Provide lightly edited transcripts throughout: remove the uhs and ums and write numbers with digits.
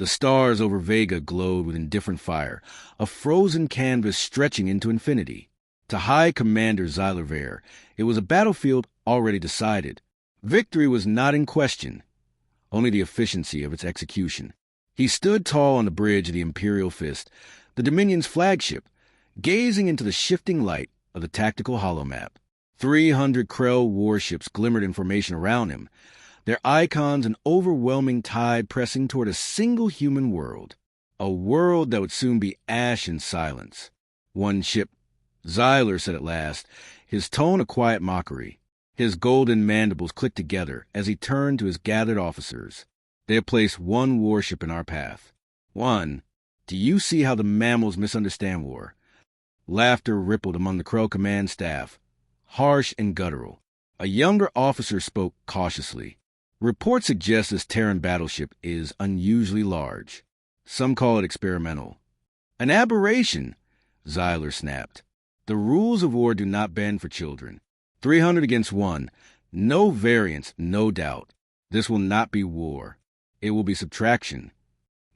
The stars over Vega glowed with indifferent fire, a frozen canvas stretching into infinity. To High Commander Zylervare, it was a battlefield already decided. Victory was not in question, only the efficiency of its execution. He stood tall on the bridge of the Imperial Fist, the Dominion's flagship, gazing into the shifting light of the tactical holomap. 300 Krell warships glimmered in formation around him, their icons an overwhelming tide pressing toward a single human world, a world that would soon be ash and silence. One ship, Zyler said at last, his tone a quiet mockery. His golden mandibles clicked together as he turned to his gathered officers. They have placed one warship in our path. One. Do you see how the mammals misunderstand war? Laughter rippled among the Krell command staff, harsh and guttural. A younger officer spoke cautiously. Reports suggest this Terran battleship is unusually large. Some call it experimental. An aberration, Zyler snapped. The rules of war do not bend for children. 300 against 1. No variance, no doubt. This will not be war. It will be subtraction.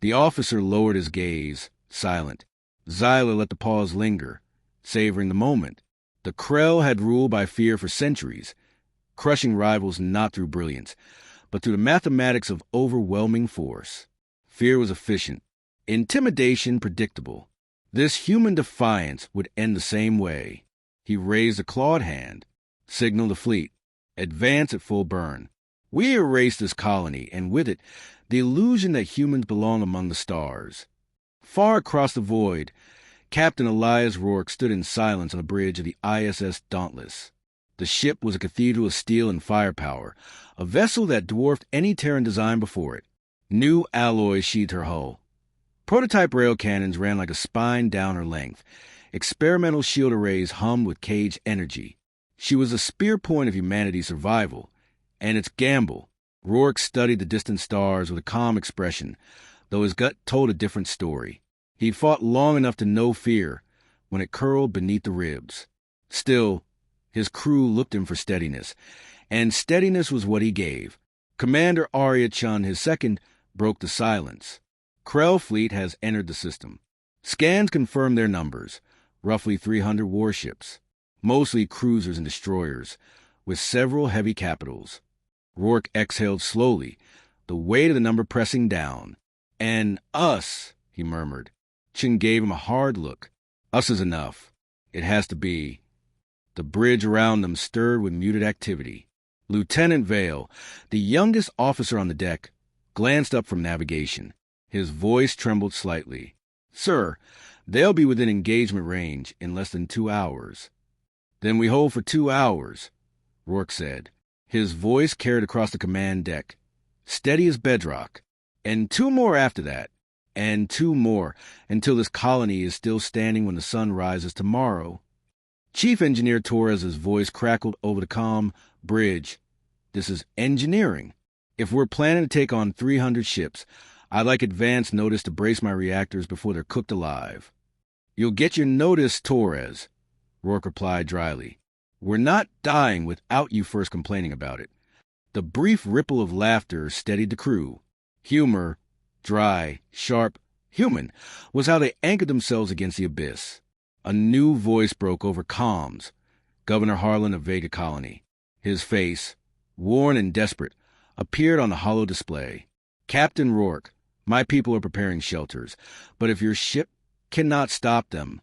The officer lowered his gaze, silent. Zyler let the pause linger, savoring the moment. The Krell had ruled by fear for centuries, crushing rivals not through brilliance, but through the mathematics of overwhelming force. Fear was efficient, intimidation predictable. This human defiance would end the same way. He raised a clawed hand, signaled the fleet, advance at full burn. We erased this colony, and with it, the illusion that humans belong among the stars. Far across the void, Captain Elias Rourke stood in silence on the bridge of the ISS Dauntless. The ship was a cathedral of steel and firepower, a vessel that dwarfed any Terran design before it. New alloys sheathed her hull. Prototype rail cannons ran like a spine down her length. Experimental shield arrays hummed with caged energy. She was a spear point of humanity's survival, and its gamble. Rourke studied the distant stars with a calm expression, though his gut told a different story. He'd fought long enough to know fear when it curled beneath the ribs. Still, his crew looked him for steadiness, and steadiness was what he gave. Commander Arya Chun, his second, broke the silence. Krell fleet has entered the system. Scans confirm their numbers, roughly 300 warships, mostly cruisers and destroyers, with several heavy capitals. Rourke exhaled slowly, the weight of the number pressing down. And us, he murmured. Chin gave him a hard look. Us is enough. It has to be. The bridge around them stirred with muted activity. Lieutenant Vale, the youngest officer on the deck, glanced up from navigation. His voice trembled slightly. Sir, they'll be within engagement range in less than 2 hours. Then we hold for 2 hours, Rourke said. His voice carried across the command deck, steady as bedrock. And 2 more after that. And 2 more, until this colony is still standing when the sun rises tomorrow. Chief Engineer Torres's voice crackled over the calm bridge. This is engineering. If we're planning to take on 300 ships, I'd like advance notice to brace my reactors before they're cooked alive. You'll get your notice, Torres, Rourke replied dryly. We're not dying without you first complaining about it. The brief ripple of laughter steadied the crew. Humor, dry, sharp, human, was how they anchored themselves against the abyss. A new voice broke over comms. Governor Harlan of Vega Colony. His face, worn and desperate, appeared on the hollow display. Captain Rourke, my people are preparing shelters, but if your ship cannot stop them.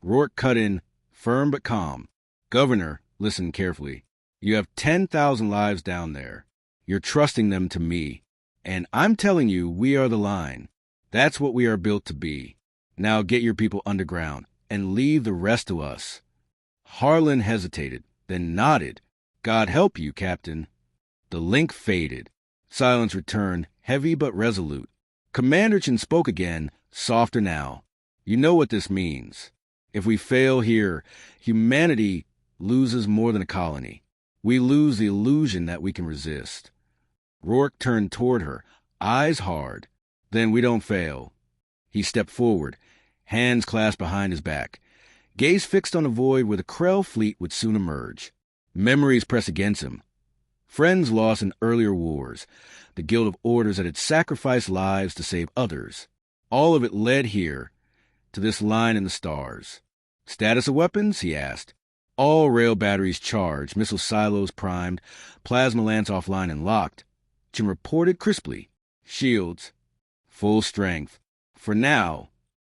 Rourke cut in, firm but calm. Governor, listen carefully. You have 10,000 lives down there. You're trusting them to me. And I'm telling you, we are the line. That's what we are built to be. Now get your people underground and leave the rest to us. Harlan hesitated, then nodded. God help you, Captain. The link faded. Silence returned, heavy but resolute. Commander Chin spoke again, softer now. You know what this means. If we fail here, humanity loses more than a colony. We lose the illusion that we can resist. Rourke turned toward her, eyes hard. Then we don't fail. He stepped forward, hands clasped behind his back, gaze fixed on a void where the Krell fleet would soon emerge. Memories pressed against him. Friends lost in earlier wars, the Guild of Orders that had sacrificed lives to save others. All of it led here, to this line in the stars. Status of weapons? He asked. All rail batteries charged, missile silos primed, plasma lance offline and locked. Jim reported crisply. Shields. Full strength. For now.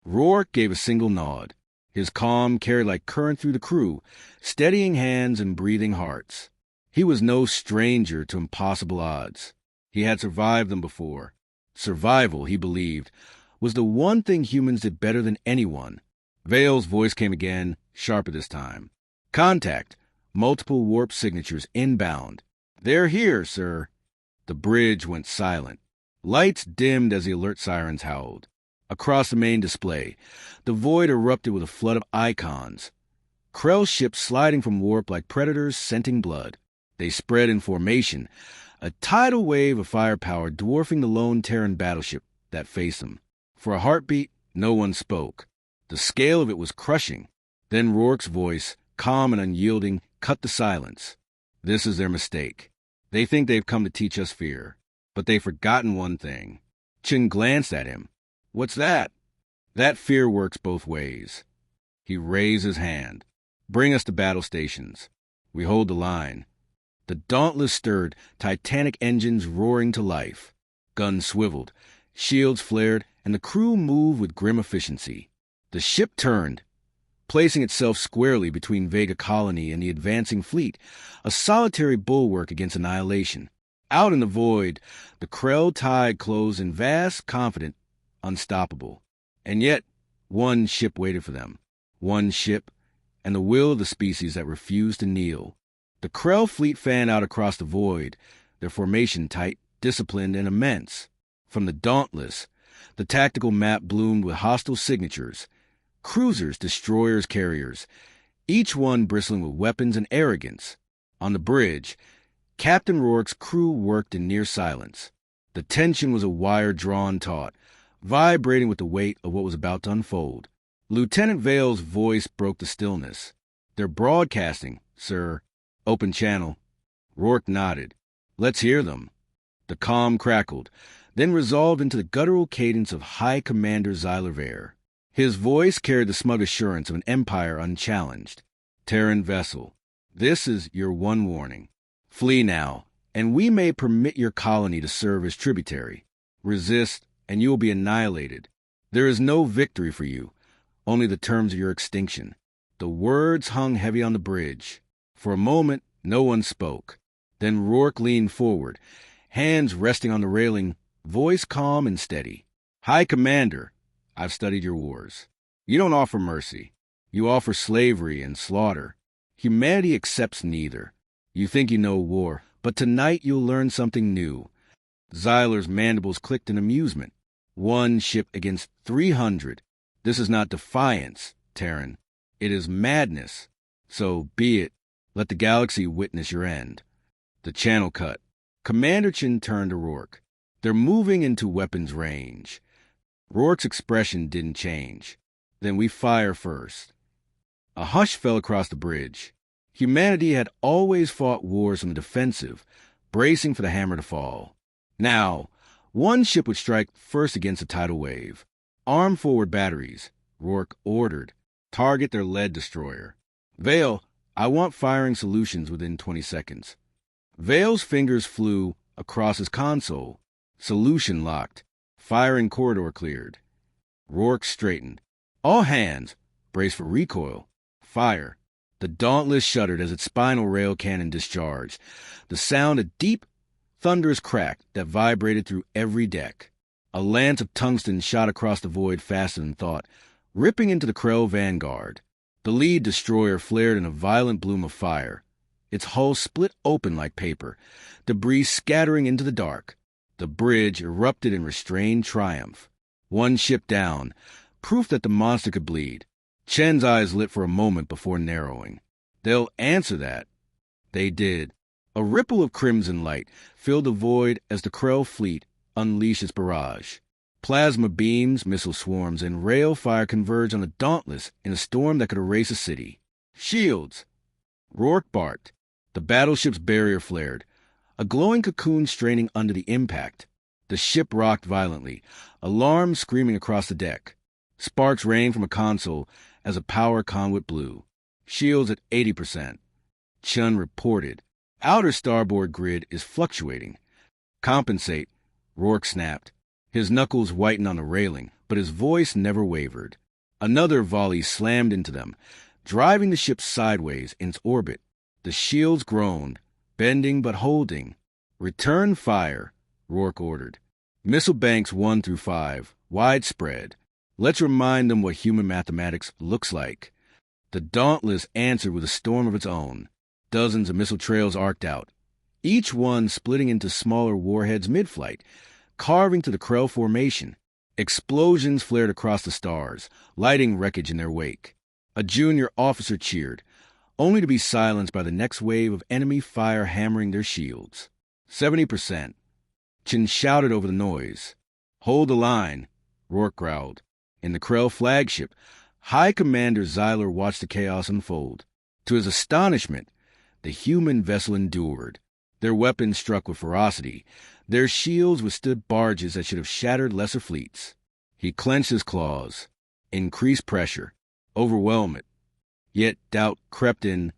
Rourke gave a single nod. His calm carried like current through the crew, steadying hands and breathing hearts. He was no stranger to impossible odds. He had survived them before. Survival, he believed, was the one thing humans did better than anyone. Vale's voice came again, sharper this time. Contact. Multiple warp signatures inbound. They're here, sir. The bridge went silent. Lights dimmed as the alert sirens howled. Across the main display, the void erupted with a flood of icons. Krell ships sliding from warp like predators scenting blood. They spread in formation, a tidal wave of firepower dwarfing the lone Terran battleship that faced them. For a heartbeat, no one spoke. The scale of it was crushing. Then Rourke's voice, calm and unyielding, cut the silence. This is their mistake. They think they've come to teach us fear. But they've forgotten one thing. Chin glanced at him. What's that? That fear works both ways. He raised his hand. Bring us to battle stations. We hold the line. The Dauntless stirred, titanic engines roaring to life. Guns swiveled, shields flared, and the crew moved with grim efficiency. The ship turned, placing itself squarely between Vega Colony and the advancing fleet, a solitary bulwark against annihilation. Out in the void, the Krell tide closed in vast, confident, unstoppable. And yet, one ship waited for them. One ship, and the will of the species that refused to kneel. The Krell fleet fanned out across the void, their formation tight, disciplined, and immense. From the Dauntless, the tactical map bloomed with hostile signatures. Cruisers, destroyers, carriers, each one bristling with weapons and arrogance. On the bridge, Captain Rourke's crew worked in near silence. The tension was a wire drawn taut, vibrating with the weight of what was about to unfold. Lieutenant Vale's voice broke the stillness. They're broadcasting, sir. Open channel. Rourke nodded. Let's hear them. The calm crackled, then resolved into the guttural cadence of High Commander Zylervare. His voice carried the smug assurance of an empire unchallenged. Terran vessel, this is your one warning. Flee now, and we may permit your colony to serve as tributary. Resist, and you will be annihilated. There is no victory for you, only the terms of your extinction. The words hung heavy on the bridge. For a moment, no one spoke. Then Rourke leaned forward, hands resting on the railing, voice calm and steady. High Commander, I've studied your wars. You don't offer mercy. You offer slavery and slaughter. Humanity accepts neither. You think you know war, but tonight you'll learn something new. Zyler's mandibles clicked in amusement. One ship against 300. This is not defiance, Terran. It is madness. So be it. Let the galaxy witness your end. The channel cut. Commander Chin turned to Rourke. They're moving into weapons range. Rourke's expression didn't change. Then we fire first. A hush fell across the bridge. Humanity had always fought wars from the defensive, bracing for the hammer to fall. Now, one ship would strike first against a tidal wave. Arm forward batteries, Rourke ordered. Target their lead destroyer. Vale, I want firing solutions within 20 seconds. Vale's fingers flew across his console. Solution locked. Firing corridor cleared. Rourke straightened. All hands, brace for recoil. Fire. The Dauntless shuddered as its spinal rail cannon discharged. The sound a deep, thunderous crack that vibrated through every deck. A lance of tungsten shot across the void faster than thought, ripping into the Krell vanguard. The lead destroyer flared in a violent bloom of fire. Its hull split open like paper, debris scattering into the dark. The bridge erupted in restrained triumph. One ship down, proof that the monster could bleed. Chen's eyes lit for a moment before narrowing. They'll answer that. They did. A ripple of crimson light filled the void as the Krell fleet unleashed its barrage. Plasma beams, missile swarms, and rail fire converged on the Dauntless in a storm that could erase a city. Shields! Rourke barked. The battleship's barrier flared. a glowing cocoon straining under the impact. The ship rocked violently, alarms screaming across the deck. Sparks rained from a console as a power conduit blew. Shields at 80%. Chun reported. Outer starboard grid is fluctuating. Compensate, Rourke snapped. His knuckles whitened on the railing, but his voice never wavered. Another volley slammed into them, driving the ship sideways in its orbit. The shields groaned, bending but holding. Return fire, Rourke ordered. Missile banks 1 through 5, widespread. Let's remind them what human mathematics looks like. The Dauntless answered with a storm of its own. Dozens of missile trails arced out, each one splitting into smaller warheads mid-flight, carving to the Krell formation. Explosions flared across the stars, lighting wreckage in their wake. A junior officer cheered, only to be silenced by the next wave of enemy fire hammering their shields. 70%. Chin shouted over the noise. Hold the line, Rourke growled. In the Krell flagship, High Commander Xyler watched the chaos unfold. To his astonishment, the human vessel endured. Their weapons struck with ferocity. Their shields withstood barges that should have shattered lesser fleets. He clenched his claws. Increase pressure. Overwhelm it. Yet doubt crept in,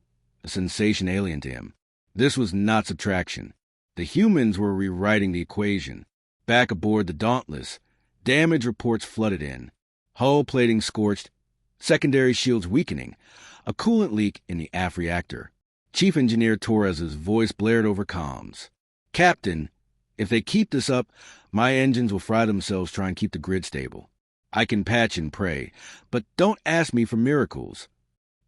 a sensation alien to him. This was not subtraction. The humans were rewriting the equation. Back aboard the Dauntless, damage reports flooded in. Hull plating scorched, secondary shields weakening, a coolant leak in the aft reactor. Chief Engineer Torres's voice blared over comms. Captain, if they keep this up, my engines will fry themselves trying to keep the grid stable. I can patch and pray, but don't ask me for miracles.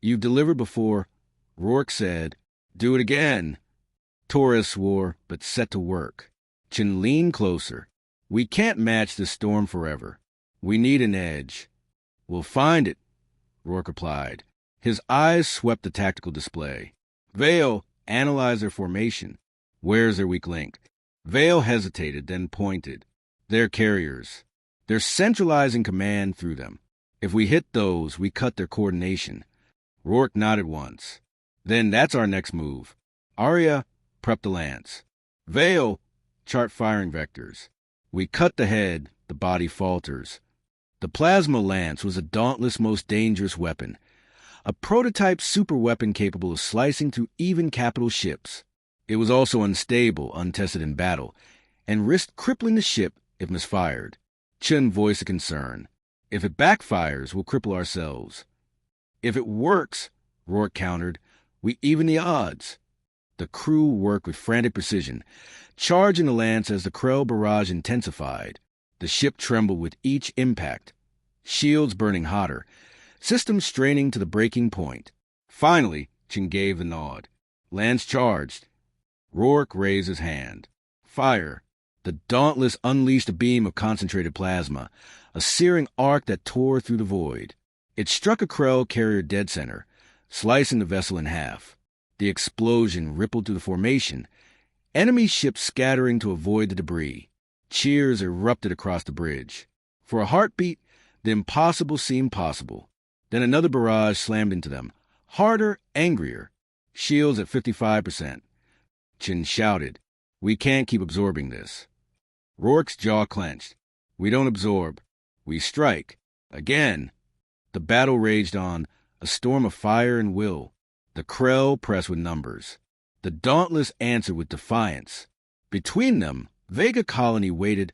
You've delivered before, Rourke said. Do it again. Torres swore, but set to work. Chin leaned closer. We can't match this storm forever. We need an edge. We'll find it, Rourke replied. His eyes swept the tactical display. Vale analyzed their formation. Where's their weak link? Vale hesitated, then pointed. They're carriers. They're centralizing command through them. If we hit those, we cut their coordination. Rourke nodded once. Then that's our next move. Arya, prep the lance. Vale, chart firing vectors. We cut the head, the body falters. The plasma lance was the Dauntless' most dangerous weapon. A prototype superweapon capable of slicing through even capital ships. It was also unstable, untested in battle, and risked crippling the ship if misfired. Chun voiced a concern. If it backfires, we'll cripple ourselves. If it works, Rourke countered, we even the odds. The crew worked with frantic precision, charging the lance as the Krell barrage intensified. The ship trembled with each impact, shields burning hotter, systems straining to the breaking point. Finally, Chin gave the nod. Lance charged. Rourke raised his hand. Fire. The Dauntless unleashed a beam of concentrated plasma, a searing arc that tore through the void. It struck a Krell carrier dead center, slicing the vessel in half. The explosion rippled through the formation, enemy ships scattering to avoid the debris. Cheers erupted across the bridge. For a heartbeat, the impossible seemed possible. Then another barrage slammed into them, harder, angrier. Shields at 55%. Chin shouted, We can't keep absorbing this. Rourke's jaw clenched. We don't absorb. We strike. Again. The battle raged on, a storm of fire and will. The Krell pressed with numbers. The Dauntless answered with defiance. Between them, Vega Colony waited,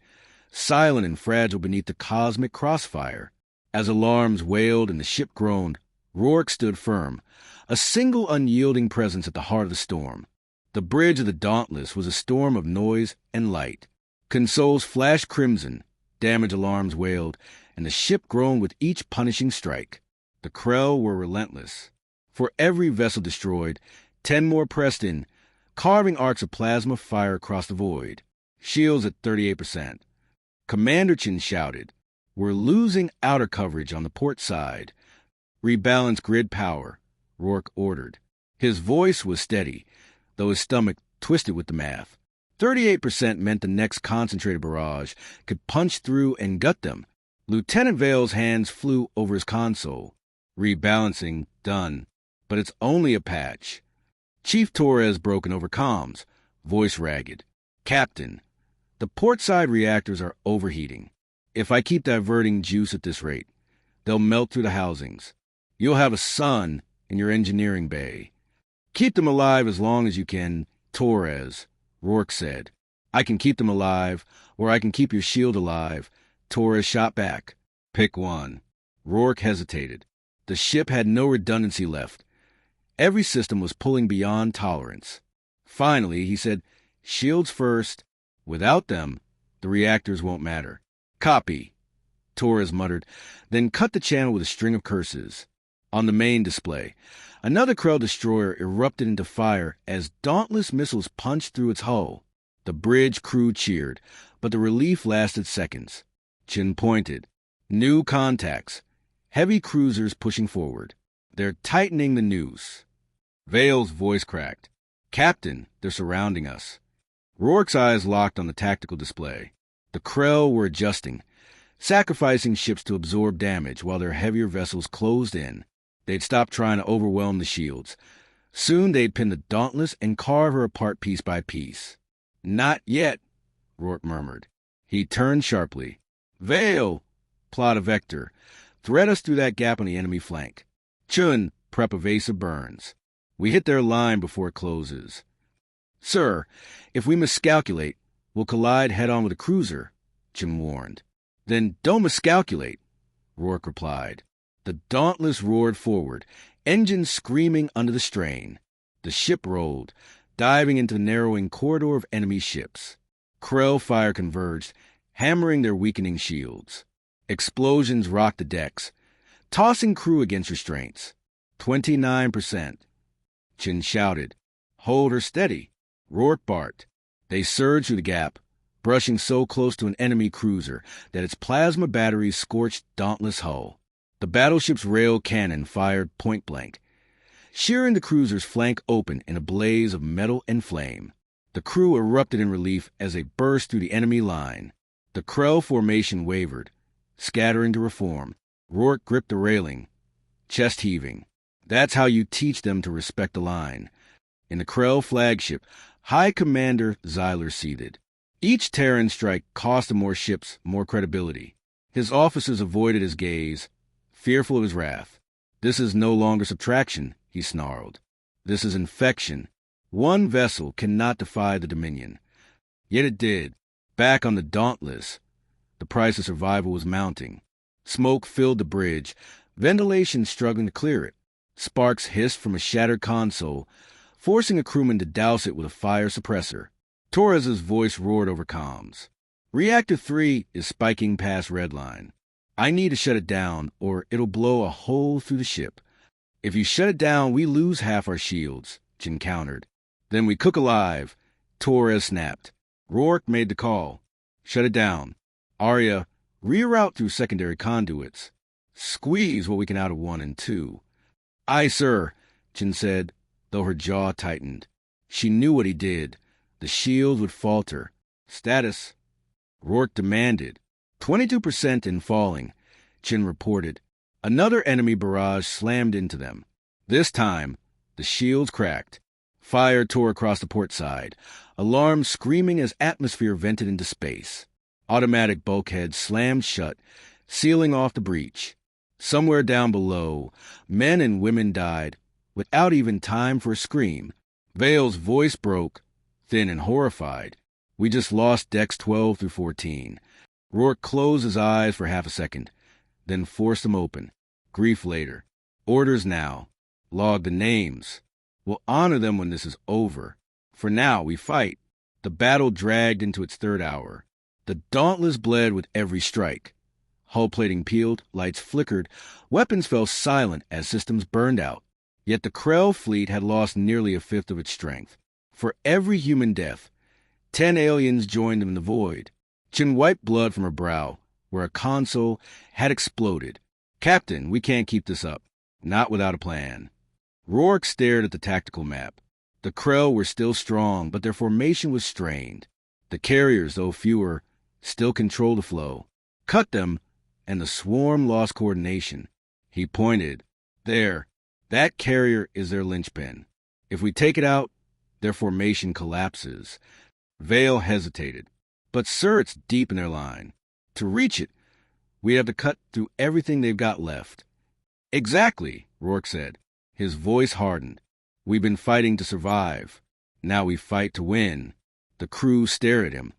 silent and fragile beneath the cosmic crossfire. As alarms wailed and the ship groaned, Rourke stood firm, a single unyielding presence at the heart of the storm. The bridge of the Dauntless was a storm of noise and light. Consoles flashed crimson, damage alarms wailed, and the ship groaned with each punishing strike. The Krell were relentless. For every vessel destroyed, 10 more pressed in, carving arcs of plasma fire across the void. Shields at 38%. Commander Chin shouted, We're losing outer coverage on the port side. Rebalance grid power, Rourke ordered. His voice was steady, though his stomach twisted with the math. 38% meant the next concentrated barrage could punch through and gut them. Lieutenant Vale's hands flew over his console. Rebalancing, done. But it's only a patch. Chief Torres broken over comms. voice ragged. Captain, the portside reactors are overheating. If I keep diverting juice at this rate, they'll melt through the housings. You'll have a sun in your engineering bay. Keep them alive as long as you can, Torres, Rourke said. I can keep them alive, or I can keep your shield alive, Torres shot back. Pick one. Rourke hesitated. The ship had no redundancy left. Every system was pulling beyond tolerance. Finally, he said, shields first. Without them, the reactors won't matter. Copy, Torres muttered, then cut the channel with a string of curses. On the main display, another Krell destroyer erupted into fire as dauntless missiles punched through its hull. The bridge crew cheered, but the relief lasted seconds. Chin pointed. New contacts. Heavy cruisers pushing forward. They're tightening the noose. Vale's voice cracked. Captain, they're surrounding us. Rourke's eyes locked on the tactical display. The Krell were adjusting, sacrificing ships to absorb damage while their heavier vessels closed in. They'd stop trying to overwhelm the shields. Soon they'd pin the Dauntless and carve her apart piece by piece. Not yet, Rourke murmured. He turned sharply. Vale, plot a vector. Thread us through that gap on the enemy flank. Chun, prep evasive burns. We hit their line before it closes. Sir, if we miscalculate, we'll collide head-on with a cruiser, Chun warned. Then don't miscalculate, Rourke replied. The Dauntless roared forward, engines screaming under the strain. The ship rolled, diving into the narrowing corridor of enemy ships. Krell fire converged, hammering their weakening shields. Explosions rocked the decks, tossing crew against restraints. 29%. Chin shouted. Hold her steady. Rourke barked. They surged through the gap, brushing so close to an enemy cruiser that its plasma batteries scorched Dauntless' hull. The battleship's rail cannon fired point-blank, shearing the cruiser's flank open in a blaze of metal and flame. The crew erupted in relief as they burst through the enemy line. The Krell formation wavered, scattering to reform. Rourke gripped the railing, chest heaving. That's how you teach them to respect the line. In the Krell flagship, High Commander Xyler seated. Each Terran strike cost him more ships, more credibility. His officers avoided his gaze, fearful of his wrath. This is no longer subtraction, he snarled. This is infection. One vessel cannot defy the Dominion. Yet it did. Back on the Dauntless, the price of survival was mounting. Smoke filled the bridge, ventilation struggling to clear it. Sparks hissed from a shattered console, forcing a crewman to douse it with a fire suppressor. Torres's voice roared over comms. Reactor 3 is spiking past redline. I need to shut it down, or it'll blow a hole through the ship. If you shut it down, we lose half our shields, Jin countered. Then we cook alive, Torres snapped. Rourke made the call. Shut it down. Arya, reroute through secondary conduits. Squeeze what we can out of 1 and 2. Aye, sir, Jin said, though her jaw tightened. She knew what he did. The shield would falter. Status. Rourke demanded. 22% and falling, Chin reported. Another enemy barrage slammed into them. This time, the shields cracked. Fire tore across the port side, alarms screaming as atmosphere vented into space. Automatic bulkheads slammed shut, sealing off the breach. Somewhere down below, men and women died, without even time for a scream. Vale's voice broke, thin and horrified. We just lost decks 12 through 14. Rourke closed his eyes for half a second, then forced them open. Grief later. Orders now. Log the names. We'll honor them when this is over. For now, we fight. The battle dragged into its third hour. The Dauntless bled with every strike. Hull plating peeled, lights flickered, weapons fell silent as systems burned out. Yet the Krell fleet had lost nearly a fifth of its strength. For every human death, 10 aliens joined them in the void. Chin wiped blood from her brow, where a console had exploded. Captain, we can't keep this up. Not without a plan. Rourke stared at the tactical map. The Krell were still strong, but their formation was strained. The carriers, though fewer, still controlled the flow. Cut them, and the swarm lost coordination. He pointed. There. That carrier is their linchpin. If we take it out, Their formation collapses. Vale hesitated. But, sir, it's deep in their line. To reach it, we'd have to cut through everything they've got left. Exactly, Rourke said. His voice hardened. We've been fighting to survive. Now we fight to win. The crew stare at him,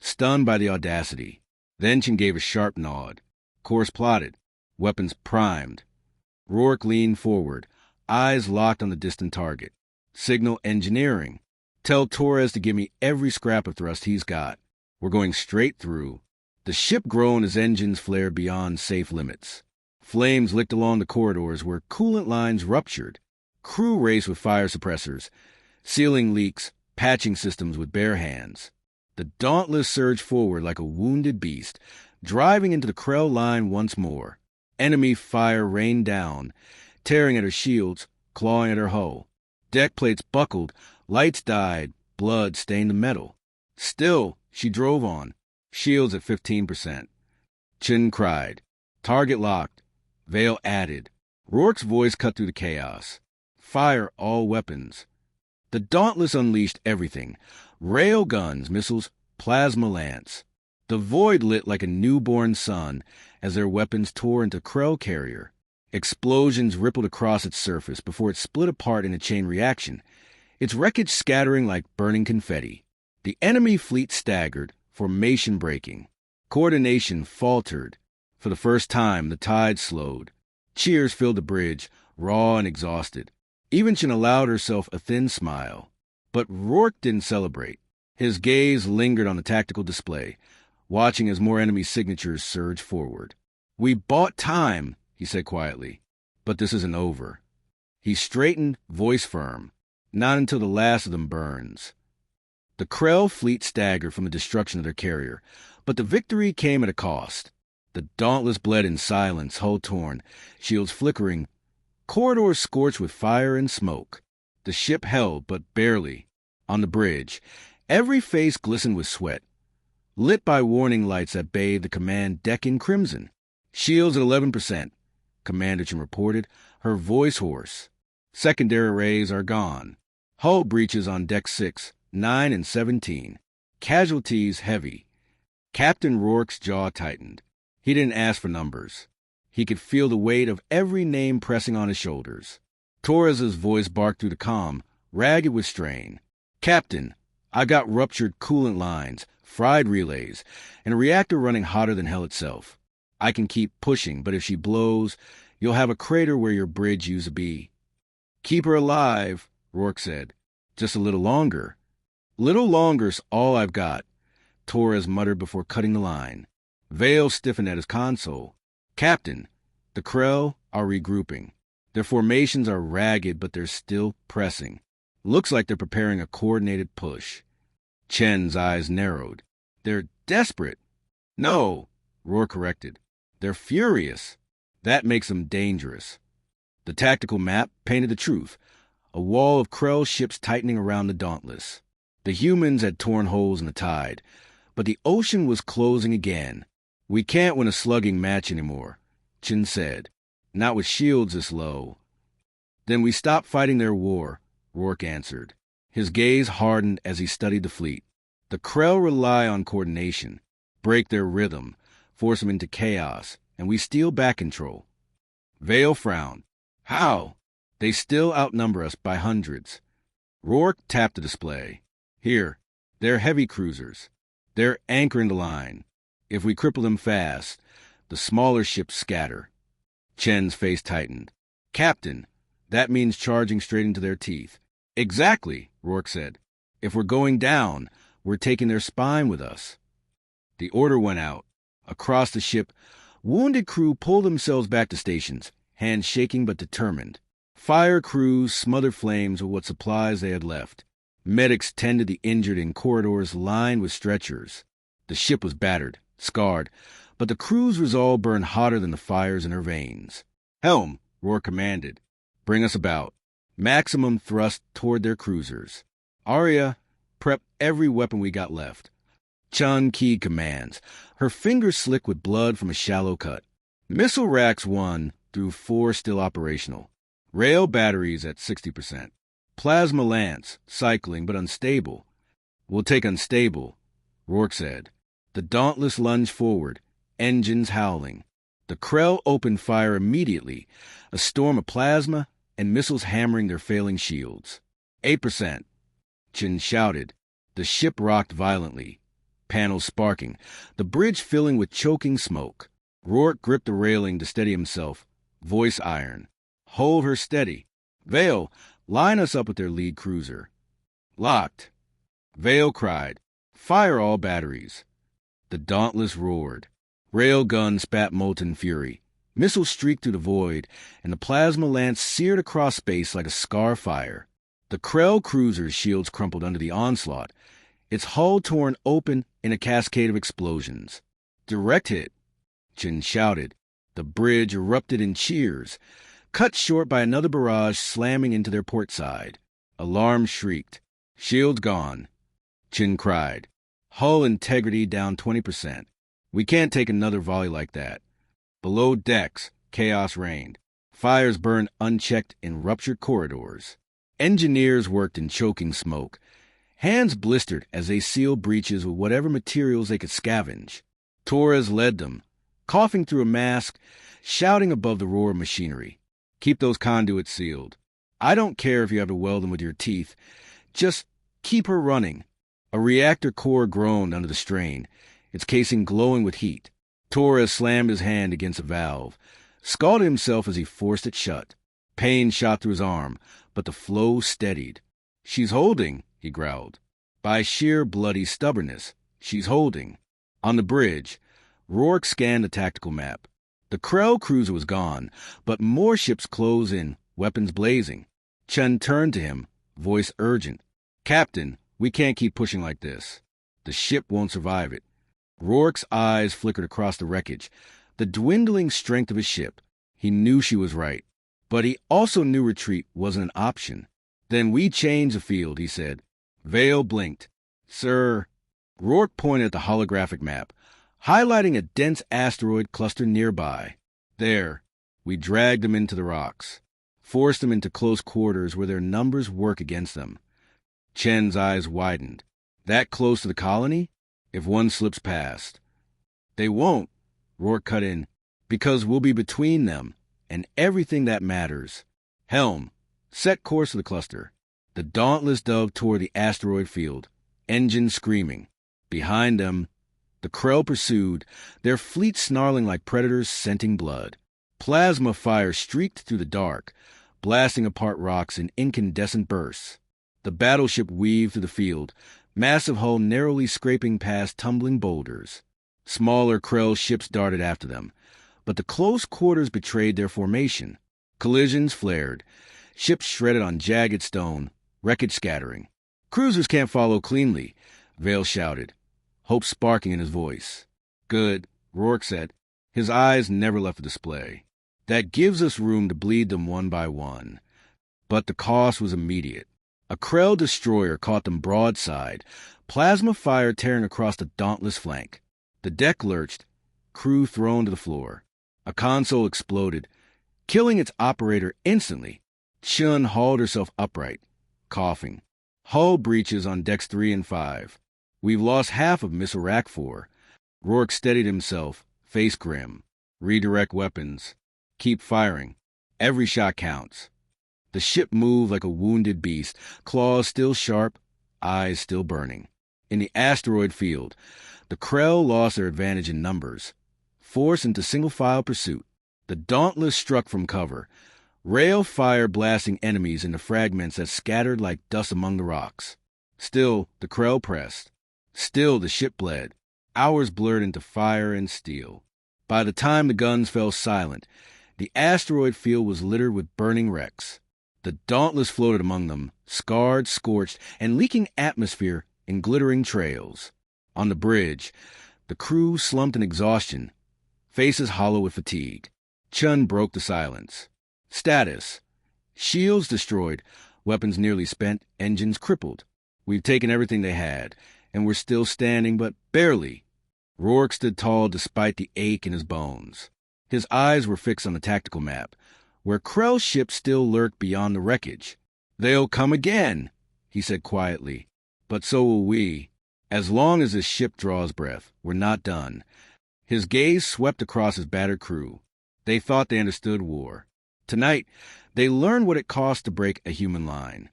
stunned by the audacity. Then Chen gave a sharp nod. Course plotted. Weapons primed. Rourke leaned forward, eyes locked on the distant target. Signal engineering. Tell Torres to give me every scrap of thrust he's got. We're going straight through. The ship groaned as engines flared beyond safe limits. Flames licked along the corridors where coolant lines ruptured. Crew raced with fire suppressors, sealing leaks, patching systems with bare hands. The Dauntless surged forward like a wounded beast, driving into the Krell line once more. Enemy fire rained down, tearing at her shields, clawing at her hull. Deck plates buckled, lights died, blood stained the metal. Still, she drove on, shields at 15%. Chen cried. Target locked. Vale added. Rourke's voice cut through the chaos. Fire all weapons. The Dauntless unleashed everything. Rail guns, missiles, plasma lance. The void lit like a newborn sun as their weapons tore into Krell carrier. Explosions rippled across its surface before it split apart in a chain reaction, its wreckage scattering like burning confetti. The enemy fleet staggered, formation breaking. Coordination faltered. For the first time, the tide slowed. Cheers filled the bridge, raw and exhausted. Even Chen allowed herself a thin smile. But Rourke didn't celebrate. His gaze lingered on the tactical display, watching as more enemy signatures surged forward. We bought time, he said quietly, but this isn't over. He straightened, voice firm. Not until the last of them burns. The Krell fleet staggered from the destruction of their carrier, but the victory came at a cost. The Dauntless bled in silence, hull torn, shields flickering, corridors scorched with fire and smoke. The ship held, but barely. On the bridge, every face glistened with sweat, lit by warning lights that bathed the command deck in crimson. Shields at 11%, Commander Chen reported, her voice hoarse. Secondary rays are gone. Hull breaches on deck 6, 9, and 17. Casualties heavy. Captain Rourke's jaw tightened. He didn't ask for numbers. He could feel the weight of every name pressing on his shoulders. Torres's voice barked through the comm, ragged with strain. Captain, I got ruptured coolant lines, fried relays, and a reactor running hotter than hell itself. I can keep pushing, but if she blows, you'll have a crater where your bridge used to be. Keep her alive, Rourke said. Just a little longer. Little longer's all I've got, Torres muttered before cutting the line. Vale stiffened at his console. Captain, the Krell are regrouping. Their formations are ragged, but they're still pressing. Looks like they're preparing a coordinated push. Chen's eyes narrowed. They're desperate. No, Rourke corrected. They're furious. That makes them dangerous. The tactical map painted the truth. A wall of Krell ships tightening around the Dauntless. The humans had torn holes in the tide, but the ocean was closing again. We can't win a slugging match anymore, Chen said. Not with shields this low. Then we stop fighting their war, Rourke answered. His gaze hardened as he studied the fleet. The Krell rely on coordination, break their rhythm, force them into chaos, and we steal back control. Vale frowned. How? They still outnumber us by hundreds. Rourke tapped the display. Here, they're heavy cruisers. They're anchoring the line. If we cripple them fast, the smaller ships scatter. Chen's face tightened. Captain, that means charging straight into their teeth. Exactly, Rourke said. If we're going down, we're taking their spine with us. The order went out. Across the ship, wounded crew pulled themselves back to stations, hands shaking but determined. Fire crews smothered flames with what supplies they had left. Medics tended the injured in corridors lined with stretchers. The ship was battered, scarred, but the crew's resolve burned hotter than the fires in her veins. Helm, Rourke commanded. Bring us about. Maximum thrust toward their cruisers. Arya, prep every weapon we got left. Chun keyed commands, her fingers slick with blood from a shallow cut. Missile racks 1 through 4 still operational. Rail batteries at 60%. Plasma lance, cycling but unstable. We'll take unstable, Rourke said. The Dauntless lunged forward, engines howling. The Krell opened fire immediately, a storm of plasma and missiles hammering their failing shields. 8%, Chin shouted. The ship rocked violently, panels sparking, the bridge filling with choking smoke. Rourke gripped the railing to steady himself, voice iron. Hold her steady. Vale, line us up with their lead cruiser. Locked. Vale cried, fire all batteries. The Dauntless roared. Rail guns spat molten fury. Missiles streaked through the void, and the plasma lance seared across space like a scar fire. The Krell cruiser's shields crumpled under the onslaught, its hull torn open in a cascade of explosions. Direct hit, Chin shouted. The bridge erupted in cheers, cut short by another barrage slamming into their port side. Alarm shrieked. Shields gone, Chin cried. Hull integrity down 20%. We can't take another volley like that. Below decks, chaos reigned. Fires burned unchecked in ruptured corridors. Engineers worked in choking smoke. Hands blistered as they sealed breaches with whatever materials they could scavenge. Torres led them, coughing through a mask, shouting above the roar of machinery. Keep those conduits sealed. I don't care if you have to weld them with your teeth. Just keep her running. A reactor core groaned under the strain, its casing glowing with heat. Torres slammed his hand against a valve, scalded himself as he forced it shut. Pain shot through his arm, but the flow steadied. She's holding, he growled. By sheer bloody stubbornness, she's holding. On the bridge, Rourke scanned the tactical map. The Krell cruiser was gone, but more ships closed in, weapons blazing. Chen turned to him, voice urgent. Captain, we can't keep pushing like this. The ship won't survive it. Rourke's eyes flickered across the wreckage, the dwindling strength of his ship. He knew she was right, but he also knew retreat wasn't an option. Then we change the field, he said. Vale blinked. Sir, Rourke pointed at the holographic map, highlighting a dense asteroid cluster nearby. There, we dragged them into the rocks, forced them into close quarters where their numbers work against them. Chen's eyes widened. That close to the colony? If one slips past. They won't, Rourke cut in, because we'll be between them and everything that matters. Helm, set course to the cluster. The Dauntless dove toward the asteroid field, engines screaming. Behind them, the Krell pursued, their fleet snarling like predators scenting blood. Plasma fire streaked through the dark, blasting apart rocks in incandescent bursts. The battleship weaved through the field, massive hull narrowly scraping past tumbling boulders. Smaller Krell ships darted after them, but the close quarters betrayed their formation. Collisions flared, ships shredded on jagged stone, wreckage scattering. Cruisers can't follow cleanly, Vale shouted, hope sparking in his voice. Good, Rourke said. His eyes never left the display. That gives us room to bleed them one by one. But the cost was immediate. A Krell destroyer caught them broadside, plasma fire tearing across the Dauntless flank. The deck lurched, crew thrown to the floor. A console exploded, killing its operator instantly. Chun hauled herself upright, coughing. Hull breaches on decks 3 and 5. We've lost half of Missile Rack 4. Rourke steadied himself, face grim. Redirect weapons. Keep firing. Every shot counts. The ship moved like a wounded beast, claws still sharp, eyes still burning. In the asteroid field, the Krell lost their advantage in numbers, forced into single-file pursuit. The Dauntless struck from cover, rail fire blasting enemies into fragments that scattered like dust among the rocks. Still, the Krell pressed. Still, the ship bled. Hours blurred into fire and steel. By the time the guns fell silent, the asteroid field was littered with burning wrecks. The Dauntless floated among them, scarred, scorched, and leaking atmosphere in glittering trails. On the bridge, the crew slumped in exhaustion, faces hollow with fatigue. Chun broke the silence. Status. Shields destroyed, weapons nearly spent, engines crippled. We've taken everything they had, and we're still standing, but barely. Rourke stood tall despite the ache in his bones. His eyes were fixed on the tactical map, where Krell's ship still lurked beyond the wreckage. "They'll come again," he said quietly. "But so will we. As long as this ship draws breath, we're not done." His gaze swept across his battered crew. They thought they understood war. Tonight, they learned what it cost to break a human line.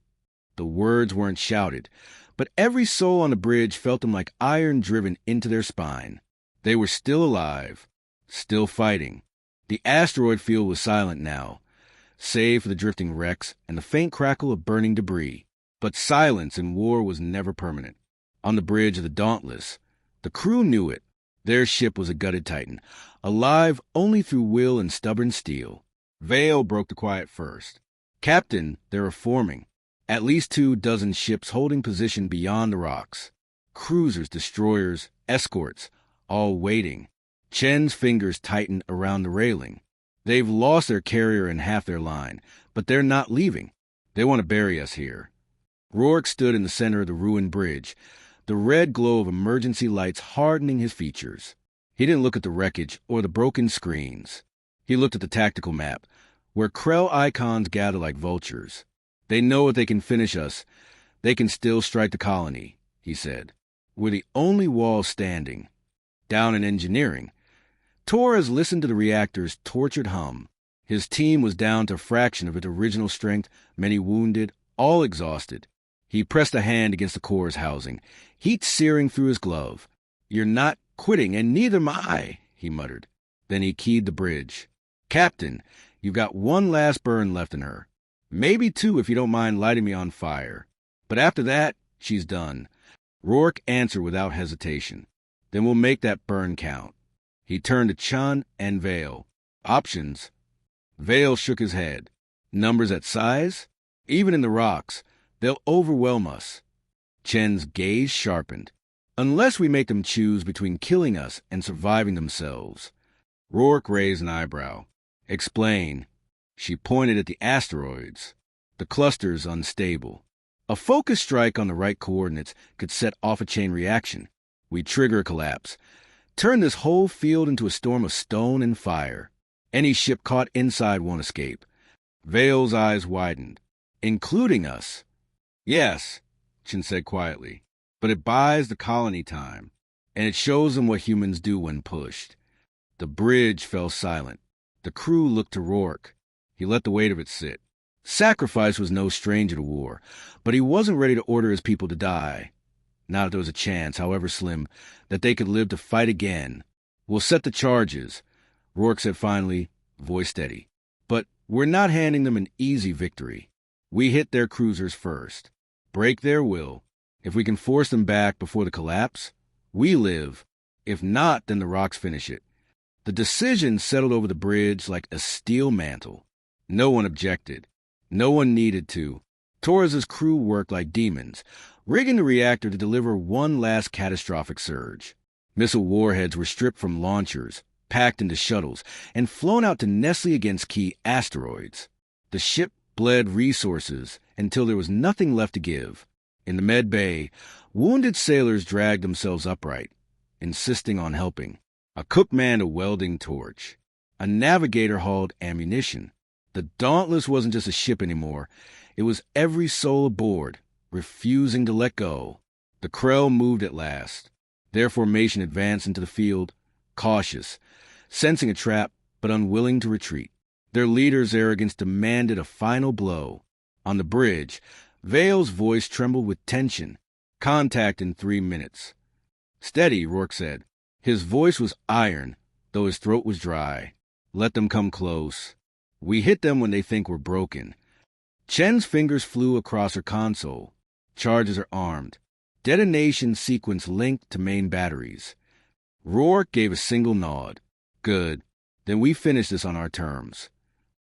The words weren't shouted, but every soul on the bridge felt them like iron driven into their spine. They were still alive, still fighting. The asteroid field was silent now, save for the drifting wrecks and the faint crackle of burning debris. But silence in war was never permanent. On the bridge of the Dauntless, the crew knew it. Their ship was a gutted Titan, alive only through will and stubborn steel. Vale broke the quiet first. "Captain, they're reforming. At least 24 ships holding position beyond the rocks. Cruisers, destroyers, escorts, all waiting." Chen's fingers tightened around the railing. "They've lost their carrier and half their line, but they're not leaving. They want to bury us here." Rourke stood in the center of the ruined bridge, the red glow of emergency lights hardening his features. He didn't look at the wreckage or the broken screens. He looked at the tactical map, where Krell icons gather like vultures. "They know if they can finish us, they can still strike the colony," he said. "We're the only wall standing." Down in engineering, Torres listened to the reactor's tortured hum. His team was down to a fraction of its original strength, many wounded, all exhausted. He pressed a hand against the core's housing, heat searing through his glove. "You're not quitting, and neither am I," he muttered. Then he keyed the bridge. "Captain, you've got one last burn left in her. Maybe two if you don't mind lighting me on fire. But after that, she's done." Rourke answered without hesitation. "Then we'll make that burn count." He turned to Chun and Vale. "Options?" Vale shook his head. "Numbers at size? Even in the rocks, they'll overwhelm us." Chen's gaze sharpened. "Unless we make them choose between killing us and surviving themselves." Rourke raised an eyebrow. "Explain." She pointed at the asteroids. "The cluster's unstable. A focus strike on the right coordinates could set off a chain reaction. We trigger a collapse. Turn this whole field into a storm of stone and fire. Any ship caught inside won't escape." Vale's eyes widened. "Including us?" "Yes," Chen said quietly. "But it buys the colony time, and it shows them what humans do when pushed." The bridge fell silent. The crew looked to Rourke. He let the weight of it sit. Sacrifice was no stranger to war, but he wasn't ready to order his people to die. Not if there was a chance, however slim, that they could live to fight again. "We'll set the charges," Rourke said finally, voice steady. "But we're not handing them an easy victory. We hit their cruisers first. Break their will. If we can force them back before the collapse, we live. If not, then the rocks finish it." The decision settled over the bridge like a steel mantle. No one objected. No one needed to. Torres's crew worked like demons, rigging the reactor to deliver one last catastrophic surge. Missile warheads were stripped from launchers, packed into shuttles, and flown out to Nestle against key asteroids. The ship bled resources until there was nothing left to give. In the med bay, wounded sailors dragged themselves upright, insisting on helping. A cook manned a welding torch. A navigator hauled ammunition. The Dauntless wasn't just a ship anymore. It was every soul aboard, refusing to let go. The Krell moved at last. Their formation advanced into the field, cautious, sensing a trap but unwilling to retreat. Their leader's arrogance demanded a final blow. On the bridge, Vale's voice trembled with tension. "Contact in 3 minutes." "Steady," Rourke said. His voice was iron, though his throat was dry. "Let them come close. We hit them when they think we're broken." Chen's fingers flew across her console. Charges are armed. Detonation sequence linked to main batteries. Rourke gave a single nod. "Good. Then we finish this on our terms."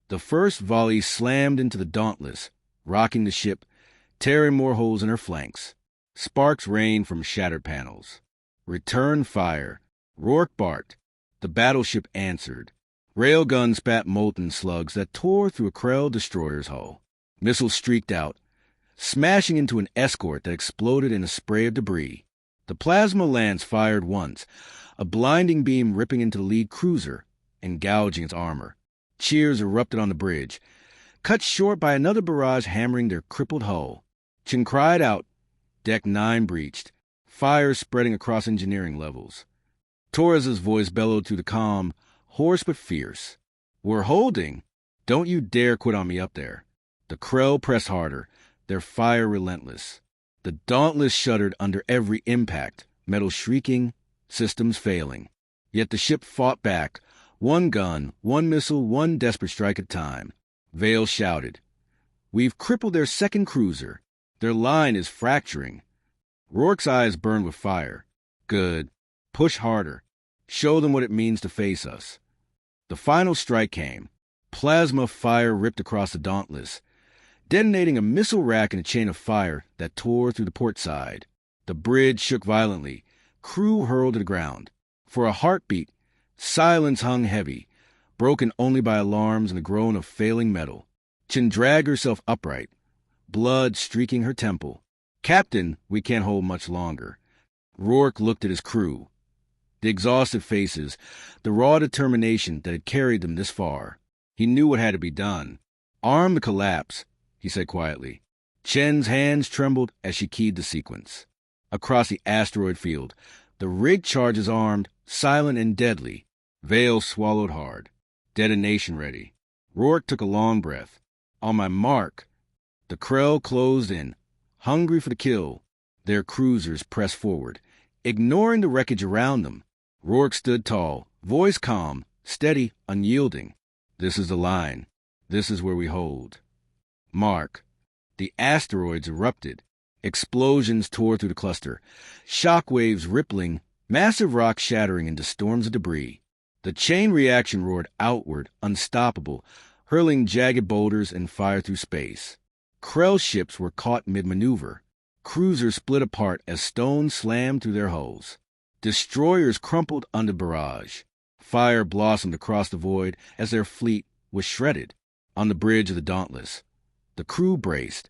The first volley slammed into the Dauntless, rocking the ship, tearing more holes in her flanks. Sparks rained from shattered panels. "Return fire." Rourke barked. The battleship answered. Railguns spat molten slugs that tore through a Krell destroyer's hull. Missiles streaked out, smashing into an escort that exploded in a spray of debris. The plasma lance fired once, a blinding beam ripping into the lead cruiser and gouging its armor. Cheers erupted on the bridge. cut short by another barrage hammering their crippled hull. Chin cried out. Deck 9 breached, fire spreading across engineering levels. Torres's voice bellowed through the comm, hoarse but fierce. We're holding. Don't you dare quit on me up there. The Krell pressed harder, their fire relentless. The Dauntless shuddered under every impact, metal shrieking, systems failing. Yet the ship fought back, one gun, one missile, one desperate strike at a time. Vale shouted. We've crippled their second cruiser. Their line is fracturing. Rourke's eyes burned with fire. Good. Push harder. Show them what it means to face us. The final strike came. Plasma fire ripped across the Dauntless, detonating a missile rack in a chain of fire that tore through the port side. The bridge shook violently, crew hurled to the ground. For a heartbeat, silence hung heavy, broken only by alarms and the groan of failing metal. Chin dragged herself upright, blood streaking her temple. Captain, we can't hold much longer. Rourke looked at his crew. The exhausted faces, the raw determination that had carried them this far. He knew what had to be done. Arm the collapse, he said quietly. Chen's hands trembled as she keyed the sequence. Across the asteroid field, the rig charges armed, silent and deadly. Vale swallowed hard. Detonation ready. Rourke took a long breath. On my mark. The Krell closed in, hungry for the kill. Their cruisers pressed forward, ignoring the wreckage around them. Rourke stood tall, voice calm, steady, unyielding. This is the line. This is where we hold. Mark. The asteroids erupted. Explosions tore through the cluster, shock waves rippling, massive rocks shattering into storms of debris. The chain reaction roared outward, unstoppable, hurling jagged boulders and fire through space. Krell ships were caught mid-maneuver. Cruisers split apart as stones slammed through their hulls. Destroyers crumpled under barrage. Fire blossomed across the void as their fleet was shredded. On the bridge of the Dauntless, the crew braced,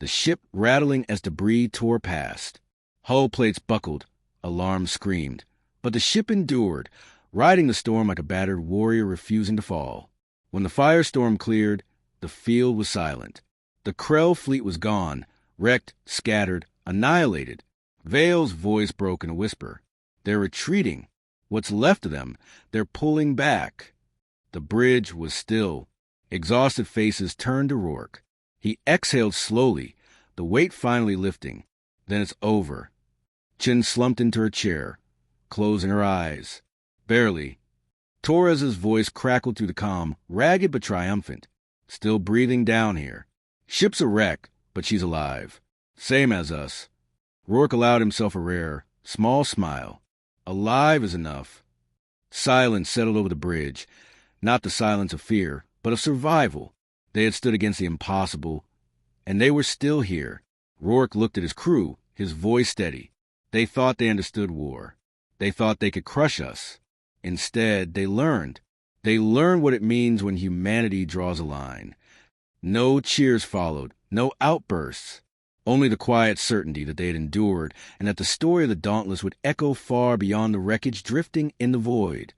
the ship rattling as debris tore past. Hull plates buckled, alarms screamed, but the ship endured, riding the storm like a battered warrior refusing to fall. When the firestorm cleared, the field was silent. The Krell fleet was gone, wrecked, scattered, annihilated. Vale's voice broke in a whisper. They're retreating. What's left of them, they're pulling back. The bridge was still. Exhausted faces turned to Rourke. He exhaled slowly, the weight finally lifting. Then it's over. Chin slumped into her chair, closing her eyes. Barely. Torres's voice crackled through the comm, ragged but triumphant. Still breathing down here. Ship's a wreck, but she's alive. Same as us. Rourke allowed himself a rare, small smile. Alive is enough. Silence settled over the bridge. Not the silence of fear, but of survival. They had stood against the impossible, and they were still here. Rourke looked at his crew, his voice steady. They thought they understood war. They thought they could crush us. Instead, they learned. They learned what it means when humanity draws a line. No cheers followed, no outbursts. Only the quiet certainty that they had endured and that the story of the Dauntless would echo far beyond the wreckage drifting in the void.